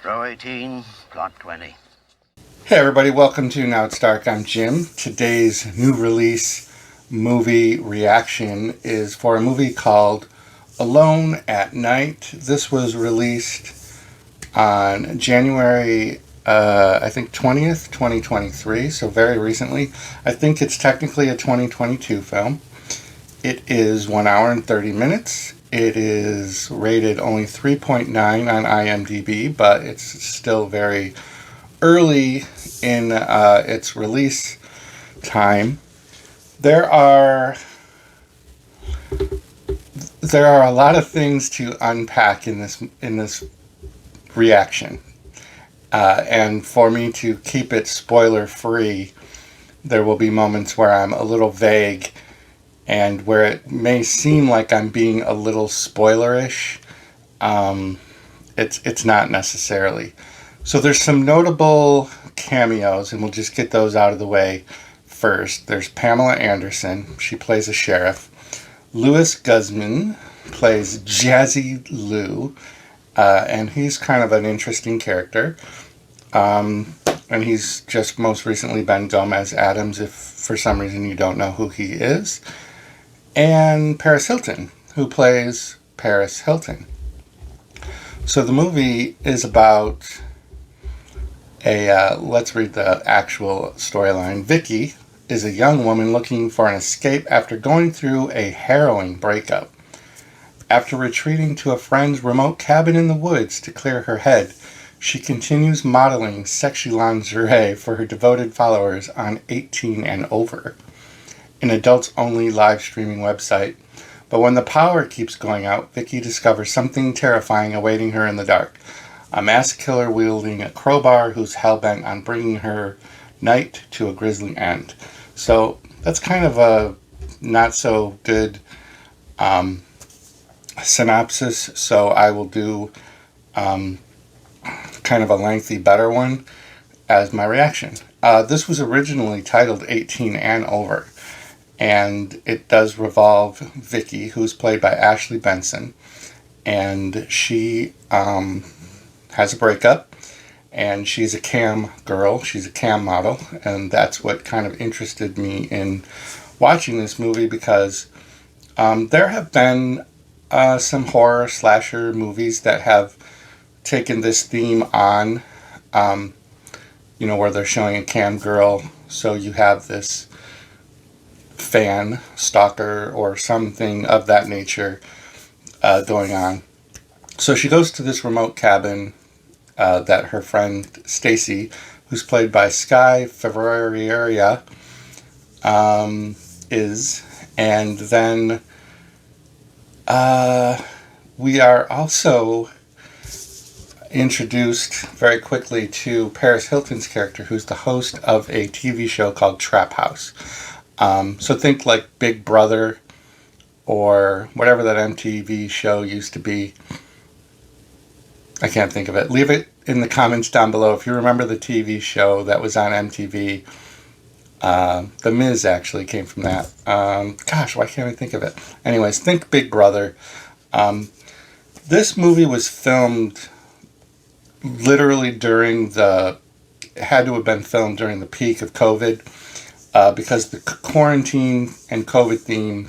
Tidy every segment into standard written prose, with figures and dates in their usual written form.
Row 18, plot 20. Hey everybody, welcome to Now It's Dark. I'm Jim. Today's new release movie reaction is for a movie called Alone at Night. This was released on January, I think 20th, 2023, so very recently. I think it's technically a 2022 film. It is 1 hour and 30 minutes. It is rated only 3.9 on IMDb, but it's still very early in its release time. There are a lot of things to unpack in this reaction, and for me to keep it spoiler free, there will be moments where I'm a little vague and where it may seem like I'm being a little spoilerish. It's not necessarily. So there's some notable cameos, and we'll just get those out of the way first. There's Pamela Anderson. She plays a sheriff. Louis Guzman plays Jazzy Lou, and he's kind of an interesting character. And he's just most recently been Gomez Addams, if for some reason you don't know who he is. And Paris Hilton, who plays Paris Hilton. So the movie is about let's read the actual storyline. Vicky is a young woman looking for an escape after going through a harrowing breakup. After retreating to a friend's remote cabin in the woods to clear her head, she continues modeling sexy lingerie for her devoted followers on 18 and Over, an adults-only live streaming website. But when the power keeps going out, Vicky discovers something terrifying awaiting her in the dark. A masked killer wielding a crowbar who's hell-bent on bringing her night to a grisly end. So that's kind of a not-so-good synopsis, so I will do kind of a lengthy, better one as my reaction. This was originally titled 18 and Over, and it does revolve Vicky, who's played by Ashley Benson, and she has a breakup, and she's a cam girl, she's a cam model, and that's what kind of interested me in watching this movie, because there have been some horror slasher movies that have taken this theme on, where they're showing a cam girl, so you have this fan, stalker, or something of that nature going on. So she goes to this remote cabin that her friend Stacy, who's played by Sky Ferreira, is, and then we are also introduced very quickly to Paris Hilton's character, who's the host of a TV show called Trap House. So think like Big Brother or whatever that MTV show used to be. I can't think of it. Leave it in the comments down below if you remember the TV show that was on MTV. The Miz actually came from that. Gosh, why can't I think of it? Anyways, think Big Brother. This movie was filmed literally had to have been filmed during the peak of COVID, because the quarantine and COVID theme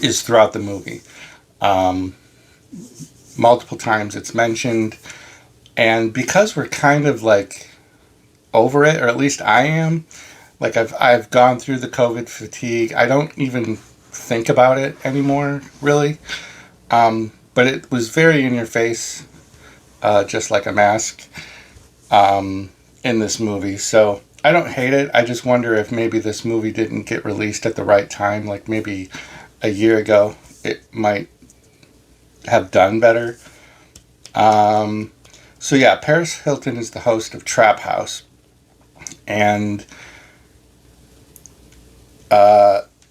is throughout the movie. Multiple times it's mentioned, and because we're kind of like over it, or at least I am, like I've gone through the COVID fatigue. I don't even think about it anymore, really. But it was very in your face, just like a mask, in this movie. So I don't hate it. I just wonder if maybe this movie didn't get released at the right time, like maybe a year ago. It might have done better. So yeah, Paris Hilton is the host of Trap House, and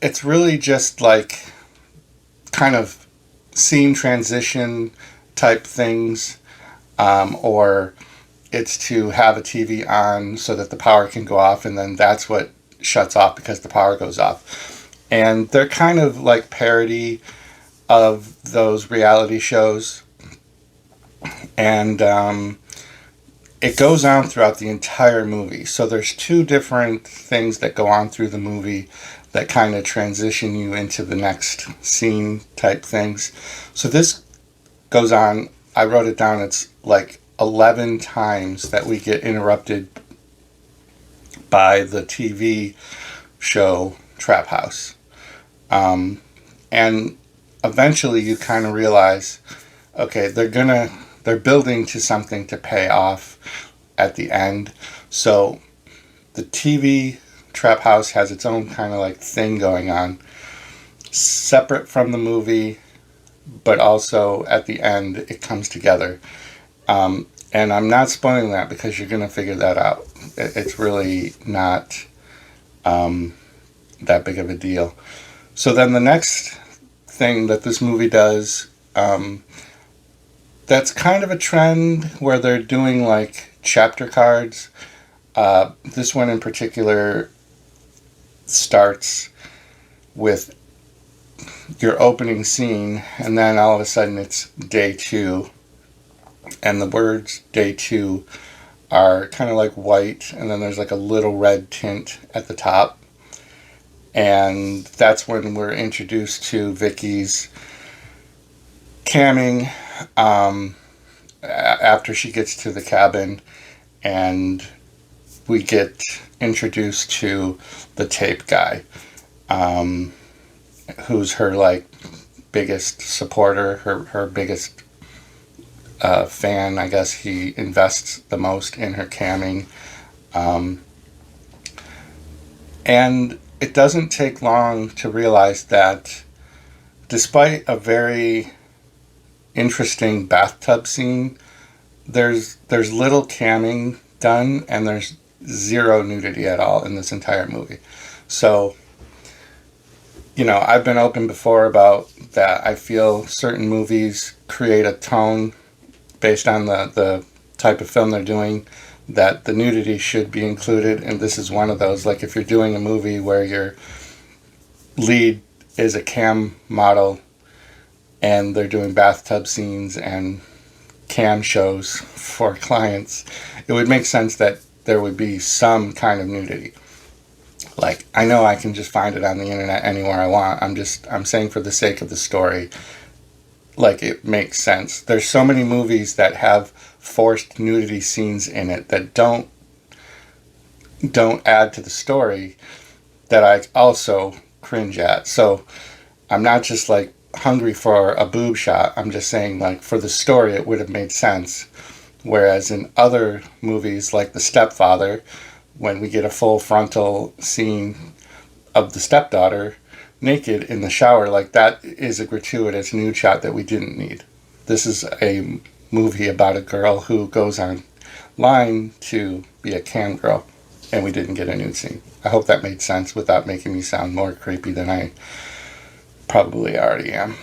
it's really just like kind of scene transition type things, or it's to have a TV on so that the power can go off, and then that's what shuts off because the power goes off. And they're kind of like parody of those reality shows. And it goes on throughout the entire movie. So there's two different things that go on through the movie that kind of transition you into the next scene type things. So this goes on, I wrote it down, it's like 11 times that we get interrupted by the TV show Trap House. And eventually you kind of realize, okay, they're building to something to pay off at the end. So the TV Trap House has its own kind of like thing going on, separate from the movie, but also at the end it comes together. And I'm not spoiling that because you're going to figure that out. It's really not that big of a deal. So then the next thing that this movie does, that's kind of a trend where they're doing like chapter cards. This one in particular starts with your opening scene, and then all of a sudden it's day 2, and the words day 2 are kind of like white, and then there's like a little red tint at the top, and that's when we're introduced to Vicky's camming after she gets to the cabin, and we get introduced to the tape guy, who's her like biggest supporter, her biggest fan. I guess he invests the most in her camming. And it doesn't take long to realize that despite a very interesting bathtub scene, there's little camming done, and there's zero nudity at all in this entire movie. So, you know, I've been open before about that. I feel certain movies create a tone based on the type of film they're doing, that the nudity should be included, and this is one of those. Like if you're doing a movie where your lead is a cam model and they're doing bathtub scenes and cam shows for clients, it would make sense that there would be some kind of nudity. Like, I know I can just find it on the internet anywhere I want. I'm saying for the sake of the story, like, it makes sense. There's so many movies that have forced nudity scenes in it that don't add to the story, that I also cringe at. So I'm not just like hungry for a boob shot. I'm just saying, like, for the story it would have made sense. Whereas in other movies like The Stepfather, when we get a full frontal scene of the stepdaughter naked in the shower, like, that is a gratuitous nude shot that we didn't need. This is a movie about a girl who goes online to be a cam girl, and we didn't get a nude scene. I hope that made sense without making me sound more creepy than I probably already am.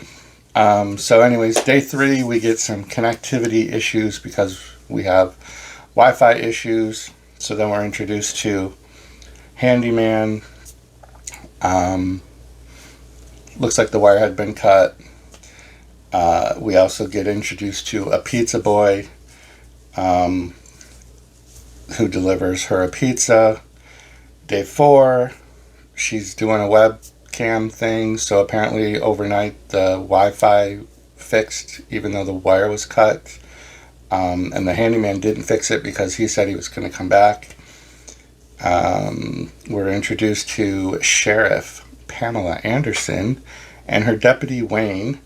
So anyways, day 3, we get some connectivity issues because we have Wi-Fi issues. So then we're introduced to Handyman. Looks like the wire had been cut. We also get introduced to a pizza boy who delivers her a pizza. Day 4, she's doing a webcam thing, so apparently overnight the Wi-Fi fixed even though the wire was cut. And the handyman didn't fix it because he said he was going to come back. We're introduced to Sheriff Pamela Anderson and her deputy Wayne,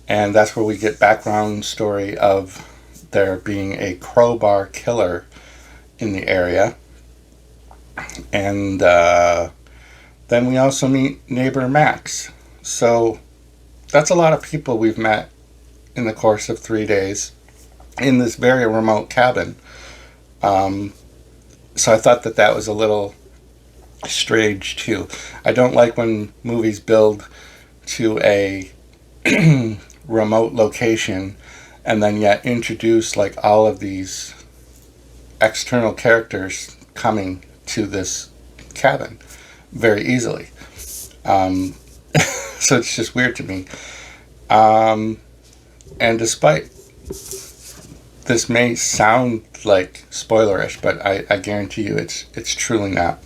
and that's where we get background story of there being a crowbar killer in the area. And then we also meet neighbor Max. So that's a lot of people we've met in the course of 3 days in this very remote cabin. So I thought that was a little strange too. I don't like when movies build to a remote location and then yet introduce like all of these external characters coming to this cabin very easily. So it's just weird to me. And despite this may sound like spoilerish, but I guarantee you it's truly not.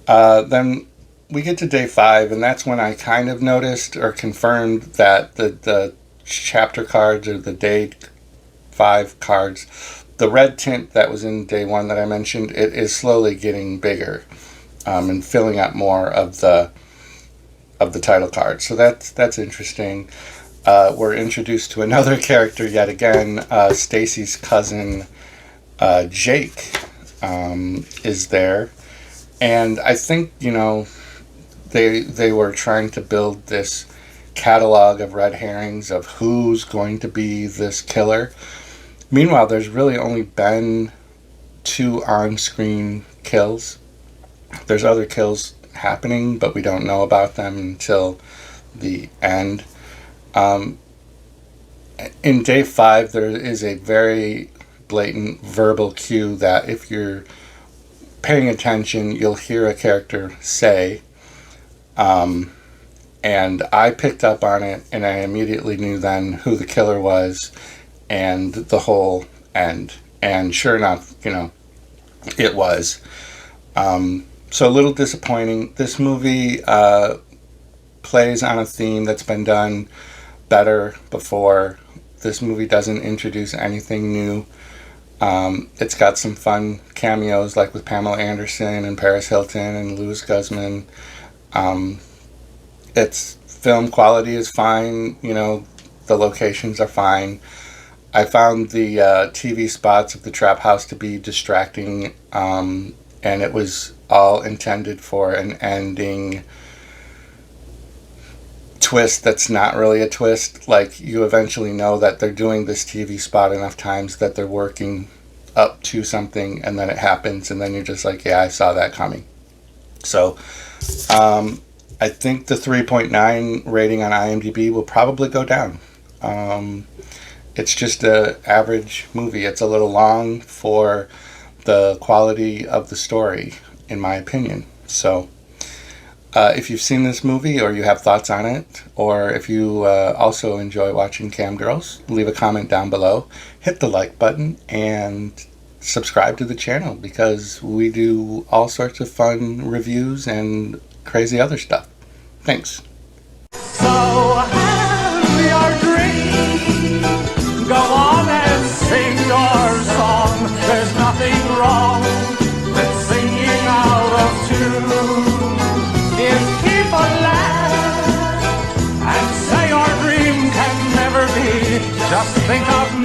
Then we get to day 5, and that's when I kind of noticed or confirmed that the chapter cards or the day 5 cards, the red tint that was in day 1 that I mentioned, it is slowly getting bigger and filling up more of the title card. So that's interesting. We're introduced to another character yet again. Stacy's cousin Jake is there, and I think they were trying to build this catalog of red herrings of who's going to be this killer. Meanwhile, there's really only been 2 on-screen kills. There's other kills happening, but we don't know about them until the end. In day 5, there is a very blatant verbal cue that if you're paying attention, you'll hear a character say, and I picked up on it, and I immediately knew then who the killer was and the whole end. And sure enough, it was. So a little disappointing. This movie plays on a theme that's been done better before. This movie doesn't introduce anything new. It's got some fun cameos like with Pamela Anderson and Paris Hilton and Louis Guzman. Its film quality is fine. The locations are fine. I found the TV spots of the trap house to be distracting, and it was all intended for an ending twist that's not really a twist. Like, you eventually know that they're doing this TV spot enough times that they're working up to something, and then it happens, and then you're just like, yeah, I saw that coming. So I think the 3.9 rating on IMDb will probably go down. It's just an average movie. It's a little long for the quality of the story, in my opinion. So if you've seen this movie or you have thoughts on it, or if you also enjoy watching Cam Girls, leave a comment down below, hit the like button, and subscribe to the channel, because we do all sorts of fun reviews and crazy other stuff. Thanks. So have your dream. Go on and sing your song. There's nothing wrong with singing out of tune. If people laugh and say your dream can never be, just think of me.